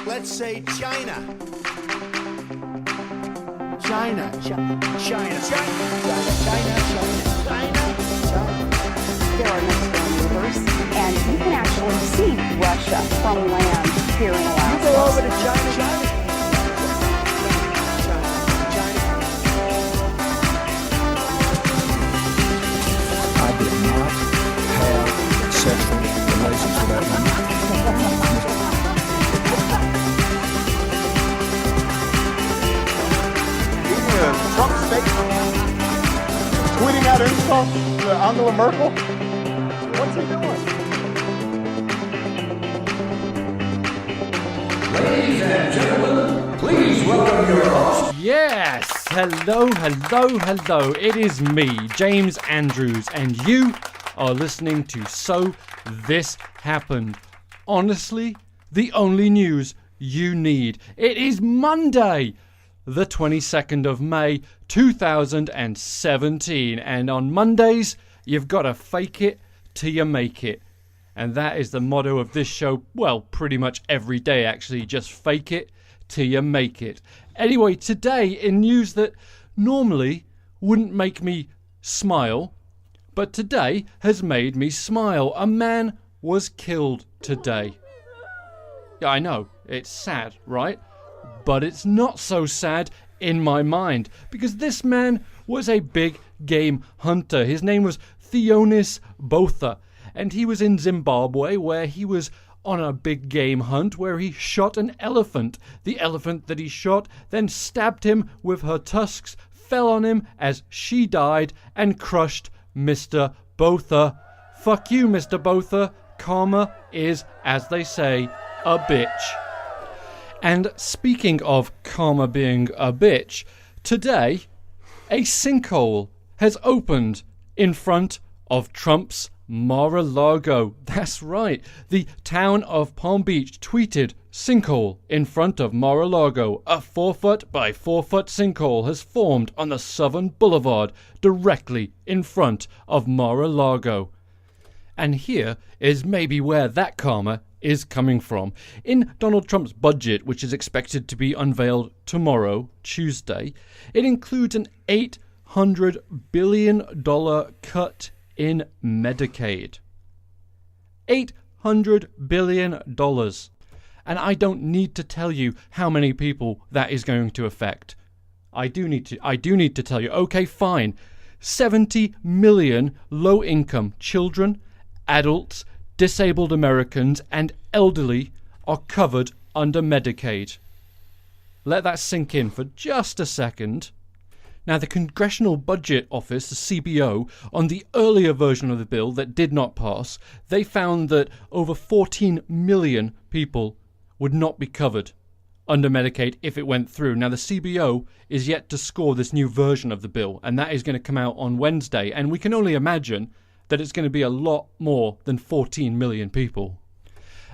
Let's say China. China. China. China. There are next door neighbors, and you can actually see Russia from land here in Alaska. You go over to China. I did not have sexual relations with that woman. Trump statement, tweeting out insults to Angela Merkel. What's he doing? Ladies and gentlemen, please welcome your host. Yes! Hello. It is me, James Andrews, and you are listening to So This Happened. Honestly, the only news you need. It is Monday, the 22nd of May, 2017. And on Mondays, you've got to fake it till you make it. And that is the motto of this show. Well, pretty much every day, actually. Just fake it till you make it. Anyway, today, in news that normally wouldn't make me smile, but today has made me smile. A man was killed today. Yeah, I know, it's sad, right? But it's not so sad in my mind, because this man was a big game hunter. His name was Theonis Botha, and he was in Zimbabwe, where he was on a big game hunt, where he shot an elephant. The elephant that he shot then stabbed him with her tusks, fell on him as she died, and crushed Mr. Botha. Fuck you, Mr. Botha. Karma is, as they say, a bitch. And speaking of karma being a bitch, today a sinkhole has opened in front of Trump's Mar-a-Lago. That's right. The town of Palm Beach tweeted, "Sinkhole in front of Mar-a-Lago. A 4-foot by 4-foot sinkhole has formed on the southern boulevard directly in front of Mar-a-Lago." And here is maybe where that karma is coming from. In Donald Trump's budget, which is expected to be unveiled tomorrow, Tuesday, it includes an $800 billion cut in Medicaid. $800 billion. And I don't need to tell you how many people that is going to affect. I do need to tell you. Okay, fine. 70 million low-income children, adults, disabled Americans, and elderly are covered under Medicaid. Let that sink in for just a second. Now, the Congressional Budget Office, the CBO, on the earlier version of the bill that did not pass, they found that over 14 million people would not be covered under Medicaid if it went through. Now, the CBO is yet to score this new version of the bill, and that is going to come out on Wednesday, and we can only imagine that it's going to be a lot more than 14 million people.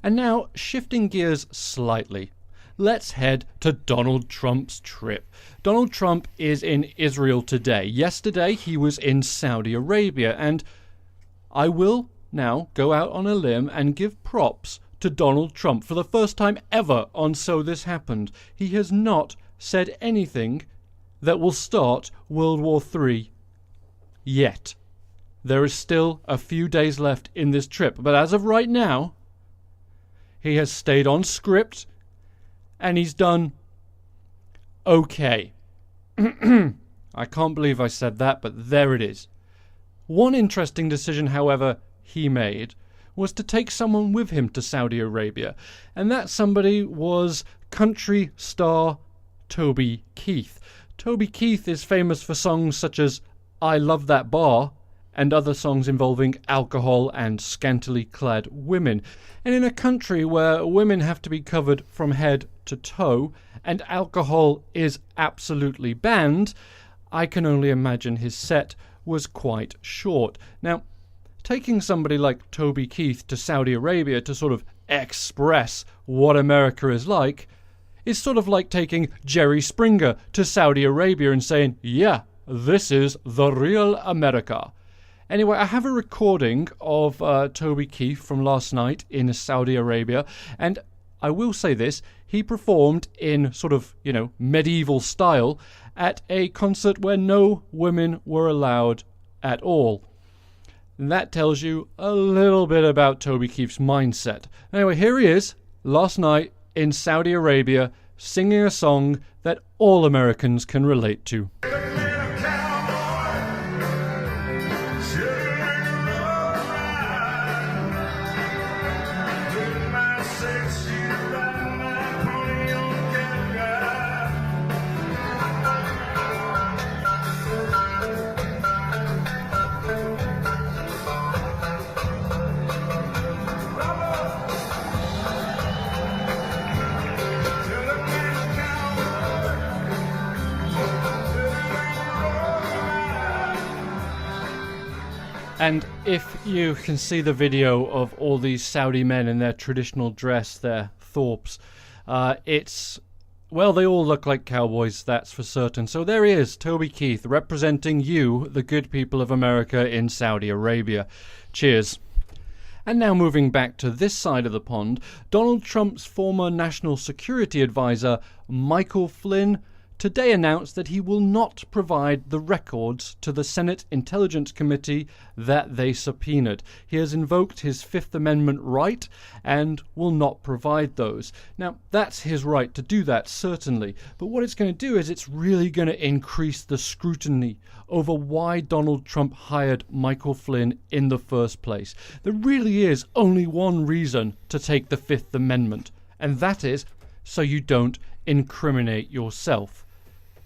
And now, shifting gears slightly, let's head to Donald Trump's trip. Donald Trump is in Israel today. Yesterday, he was in Saudi Arabia, and I will now go out on a limb and give props to Donald Trump. For the first time ever on So This Happened, he has not said anything that will start World War III yet. There is still a few days left in this trip, but as of right now, he has stayed on script, and he's done okay. I can't believe I said that, but there it is. One interesting decision, however, he made was to take someone with him to Saudi Arabia, and that somebody was country star Toby Keith. Toby Keith is famous for songs such as I Love That Bar, and other songs involving alcohol and scantily clad women. And in a country where women have to be covered from head to toe, and alcohol is absolutely banned, I can only imagine his set was quite short. Now, taking somebody like Toby Keith to Saudi Arabia to sort of express what America is sort of like taking Jerry Springer to Saudi Arabia and saying, yeah, this is the real America. Anyway, I have a recording of Toby Keith from last night in Saudi Arabia, and I will say this, he performed in sort of, medieval style at a concert where no women were allowed at all. And that tells you a little bit about Toby Keith's mindset. Anyway, here he is, last night in Saudi Arabia, singing a song that all Americans can relate to. And if you can see the video of all these Saudi men in their traditional dress, their thorps, they all look like cowboys, that's for certain. So there he is, Toby Keith, representing you, the good people of America in Saudi Arabia. Cheers. And now moving back to this side of the pond, Donald Trump's former national security advisor, Michael Flynn, today announced that he will not provide the records to the Senate Intelligence Committee that they subpoenaed. He has invoked his Fifth Amendment right and will not provide those. Now, that's his right to do that, certainly, but what it's going to do is it's really going to increase the scrutiny over why Donald Trump hired Michael Flynn in the first place. There really is only one reason to take the Fifth Amendment, and that is so you don't incriminate yourself.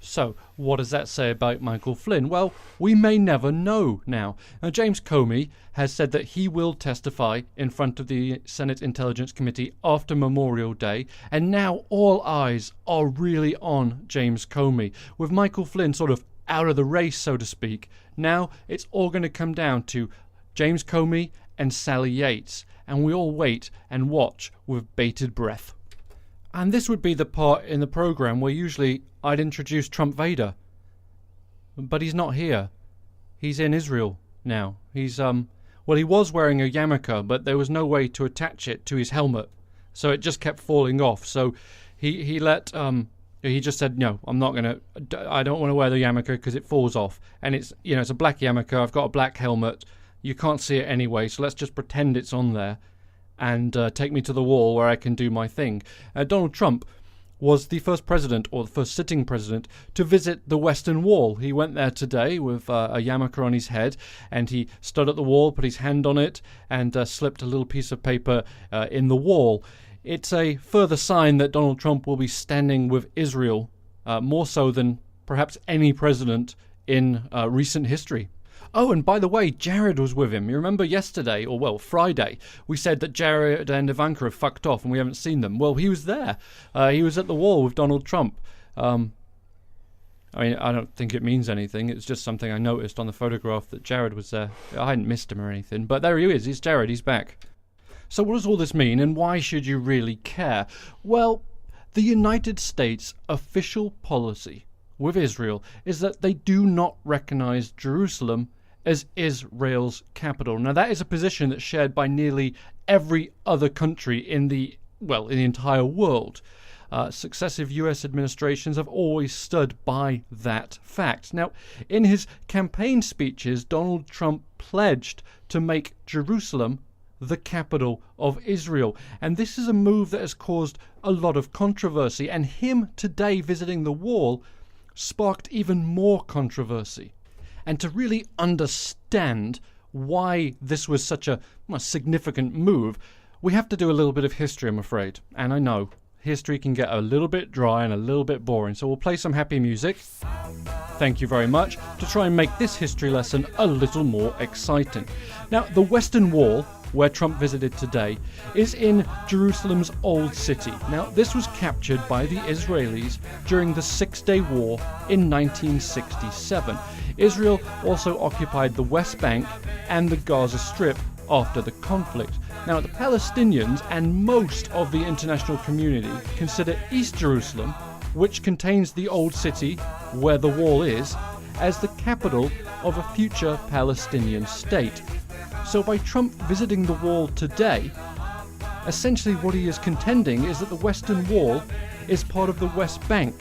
So, what does that say about Michael Flynn? Well, we may never know now. Now, James Comey has said that he will testify in front of the Senate Intelligence Committee after Memorial Day, and now all eyes are really on James Comey. With Michael Flynn sort of out of the race, so to speak, now it's all going to come down to James Comey and Sally Yates, and we all wait and watch with bated breath. And this would be the part in the program where usually I'd introduce Trump Vader. But he's not here. He's in Israel now. He was wearing a yarmulke, but there was no way to attach it to his helmet. So it just kept falling off. So he just said, no, I don't want to wear the yarmulke because it falls off. And it's a black yarmulke. I've got a black helmet. You can't see it anyway. So let's just pretend it's on there and take me to the wall where I can do my thing. Donald Trump was the first president, or the first sitting president, to visit the Western Wall. He went there today with a yarmulke on his head, and he stood at the wall, put his hand on it, and slipped a little piece of paper in the wall. It's a further sign that Donald Trump will be standing with Israel, more so than perhaps any president in recent history. Oh, and by the way, Jared was with him. You remember yesterday, Friday, we said that Jared and Ivanka have fucked off and we haven't seen them. Well, he was there. He was at the wall with Donald Trump. I don't think it means anything. It's just something I noticed on the photograph that Jared was there. I hadn't missed him or anything. But there he is. He's Jared. He's back. So what does all this mean, and why should you really care? Well, the United States official policy with Israel is that they do not recognize Jerusalem as Israel's capital. Now, that is a position that's shared by nearly every other country in the entire world. Successive US administrations have always stood by that fact. Now, in his campaign speeches, Donald Trump pledged to make Jerusalem the capital of Israel. And this is a move that has caused a lot of controversy, and him today visiting the wall sparked even more controversy. And to really understand why this was such a significant move, we have to do a little bit of history, I'm afraid. And I know, history can get a little bit dry and a little bit boring, so we'll play some happy music. Thank you very much, to try and make this history lesson a little more exciting. Now, the Western Wall, where Trump visited today, is in Jerusalem's Old City. Now, this was captured by the Israelis during the Six-Day War in 1967. Israel also occupied the West Bank and the Gaza Strip after the conflict. Now, the Palestinians and most of the international community consider East Jerusalem, which contains the Old City where the wall is, as the capital of a future Palestinian state. So by Trump visiting the wall today, essentially what he is contending is that the Western Wall is part of the West Bank.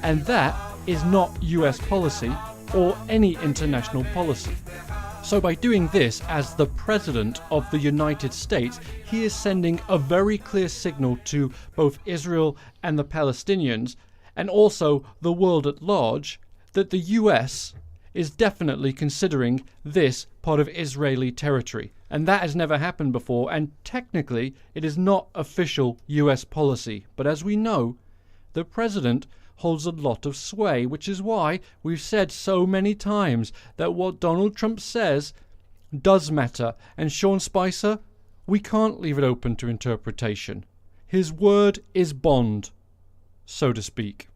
And that is not US policy or any international policy. So by doing this as the President of the United States, he is sending a very clear signal to both Israel and the Palestinians, and also the world at large, that the US is definitely considering this part of Israeli territory. And that has never happened before, and technically it is not official US policy. But as we know, the President holds a lot of sway, which is why we've said so many times that what Donald Trump says does matter. And Sean Spicer, we can't leave it open to interpretation. His word is bond, so to speak.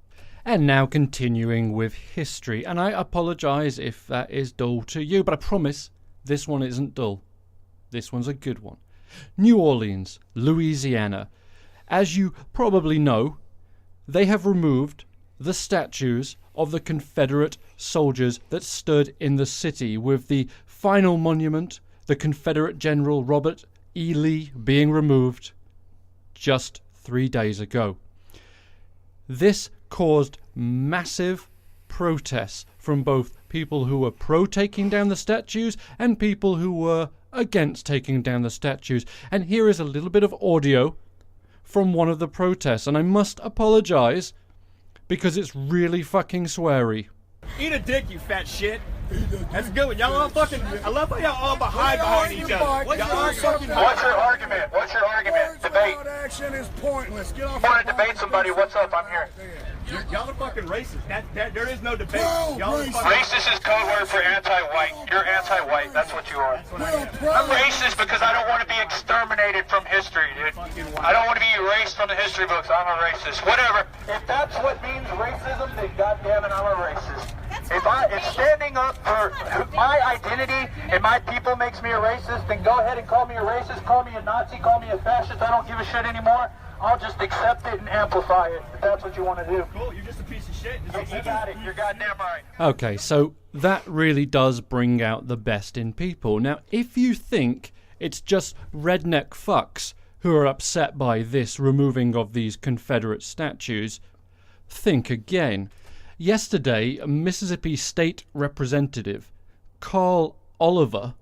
And now continuing with history, and I apologise if that is dull to you, but I promise this one isn't dull. This one's a good one. New Orleans, Louisiana. As you probably know, they have removed the statues of the Confederate soldiers that stood in the city, with the final monument, the Confederate General Robert E. Lee, being removed just 3 days ago. This caused massive protests from both people who were pro taking down the statues and people who were against taking down the statues. And here is a little bit of audio from one of the protests, and I must apologise because it's really fucking sweary. Eat a dick, you fat shit. That's good. Y'all all fucking. I love how y'all all behind each other. What's your argument? What's your argument? Debate. Action is pointless. Get off. I want to debate somebody. What's up? I'm here. Y'all are fucking racist. There is no debate. Well, Y'all are fucking Racist is code word for anti-white. You're anti-white. That's what you are. I'm racist because I don't want to be exterminated from history, dude. I don't want to be erased from the history books. I'm a racist. Whatever. If that's what means racism, then goddamn it, I'm a racist. If standing up for my identity and my people makes me a racist, then go ahead and call me a racist, call me a Nazi, call me a fascist. I don't give a shit anymore. I'll just accept it and amplify it, if that's what you want to do. cool. You're just a piece of shit. You got it. You're goddamn right. Okay, so that really does bring out the best in people. Now, if you think it's just redneck fucks who are upset by this removing of these Confederate statues, think again. Yesterday, Mississippi State Representative Carl Oliver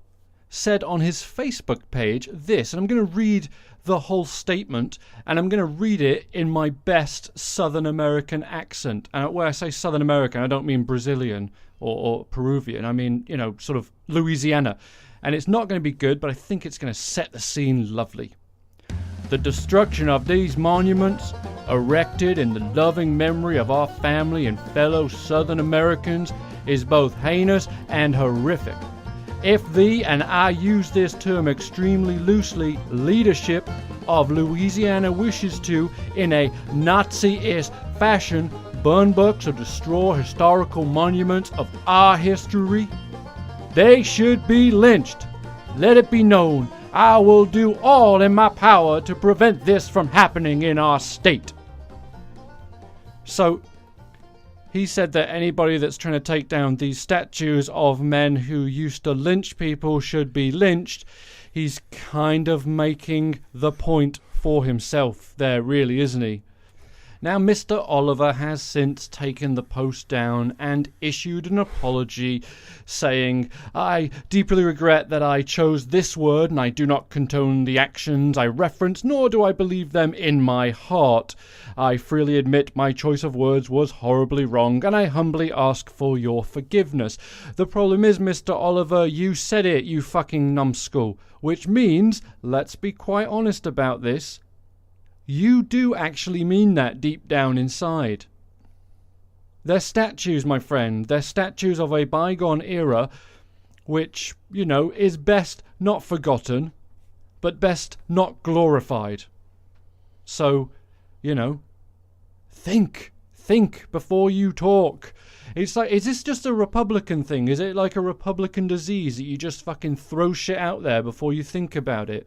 said on his Facebook page this, and I'm going to read the whole statement, and I'm going to read it in my best Southern American accent. And when I say Southern American, I don't mean Brazilian or Peruvian. I mean, sort of Louisiana. And it's not going to be good, but I think it's going to set the scene lovely. The destruction of these monuments, erected in the loving memory of our family and fellow Southern Americans, is both heinous and horrific. If the, and I use this term extremely loosely, leadership of Louisiana wishes to, in a Nazi-esque fashion, burn books or destroy historical monuments of our history, they should be lynched. Let it be known, I will do all in my power to prevent this from happening in our state. So, he said that anybody that's trying to take down these statues of men who used to lynch people should be lynched. He's kind of making the point for himself there, really, isn't he? Now, Mr. Oliver has since taken the post down and issued an apology, saying, I deeply regret that I chose this word, and I do not condone the actions I reference, nor do I believe them in my heart. I freely admit my choice of words was horribly wrong, and I humbly ask for your forgiveness. The problem is, Mr. Oliver, you said it, you fucking numbskull, which means, let's be quite honest about this, you do actually mean that deep down inside. They're statues, my friend. They're statues of a bygone era, which, is best not forgotten, but best not glorified. So, think before you talk. It's like, is this just a Republican thing? Is it like a Republican disease that you just fucking throw shit out there before you think about it?